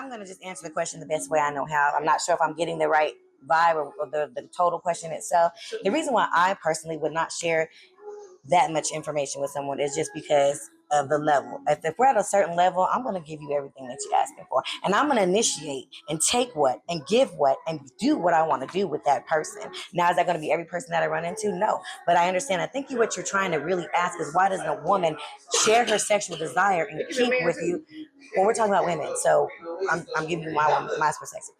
I'm going to just answer the question the best way I know how. I'm not sure if I'm getting the right vibe or the total question itself. The reason why I personally would not share that much information with someone is just because of the level. If we're at a certain level, I'm going to give you everything that you're asking for. And I'm going to initiate and take what and give what and do what I want to do with that person. Now, is that going to be every person that I run into? No. But I understand. I think what you're trying to really ask is, why doesn't a woman share her sexual desire and kink with you when we're talking about women? So I'm giving you my perspective.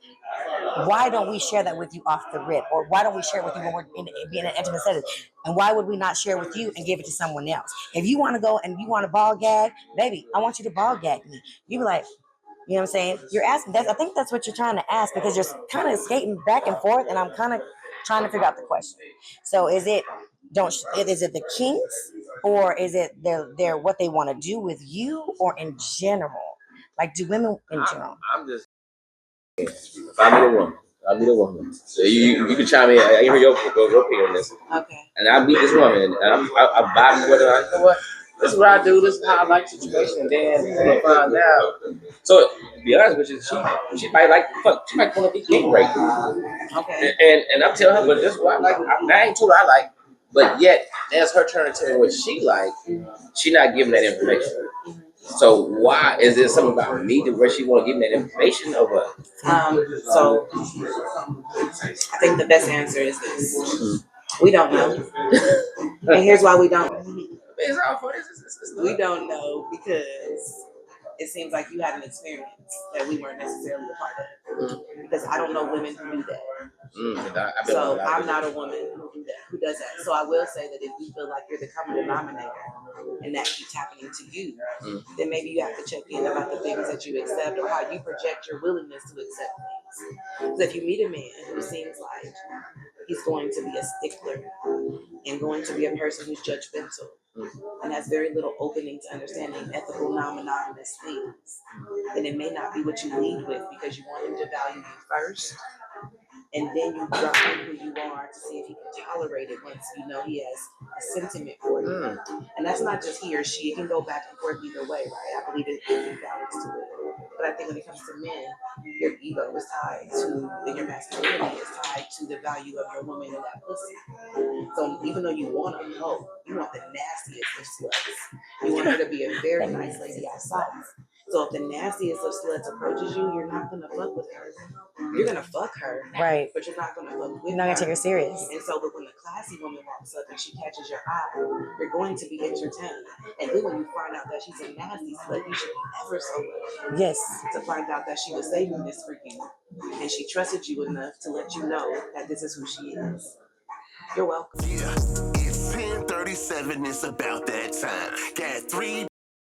Why don't we share that with you off the rip? Or why don't we share it with you when we're being in an intimate setting? And why would we not share with you and give it to someone else? If you want to go and you want to ball gag, baby, I want you to ball gag me. You be like, you know what I'm saying? You're asking that. I think that's what you're trying to ask, because you're kind of skating back and forth, and I'm kind of trying to figure out the question. So is it the kinks, or is it they're what they want to do with you, or in general? Like, do women in general? I'm just. If I meet a woman. So you can chime in. I hear your opinion on this. Okay. And I meet this woman, and I vibe with her. You know what? This is what I do. This is how I like the situation. And then I'm gonna find out. So to be honest with you, she might like fuck. She might want to be king right. Okay. And I'm telling her, but this is what I like. I ain't told her I like, but yet that's her turn to tell me what she like. She not giving that information. So why is there something about me to where she want to give me that information or what? So I think the best answer is this: we don't know, and here's why we don't. We don't know because it seems like you had an experience that we weren't necessarily a part of. Because I don't know women who do that. So I'm not a woman who does that. So I will say that if you feel like you're the common denominator and that keeps happening to you, then maybe you have to check in about the things that you accept or how you project your willingness to accept things. Because if you meet a man who seems like he's going to be a stickler and going to be a person who's judgmental and has very little opening to understanding ethical, non-monogamous things, then it may not be what you lead with, because you want him to value you first, and then you drop in who you are to see if he can tolerate it once you know he has a sentiment for you. And that's not just he or she. It can go back and forth either way, right? I believe it can balance to it. But I think when it comes to men, your ego is tied to, and your masculinity is tied to the value of your woman and that pussy. So even though you want a hoe, you want the nastiest of sluts. You want her to be a very nice lady outside. So if the nastiest of sluts approaches you, you're not gonna fuck with her. You're gonna fuck her, right? But you're not gonna fuck with her. You're not gonna take her serious. And so, but when the classy woman walks up and she catches your eye, you're going to be entertained. And then when you find out that she's a nasty slut, you should be ever so glad. Yes. To find out that she was saving this for you, and she trusted you enough to let you know that this is who she is. You're welcome. Yeah, it's 10:37. It's about that time. Got 3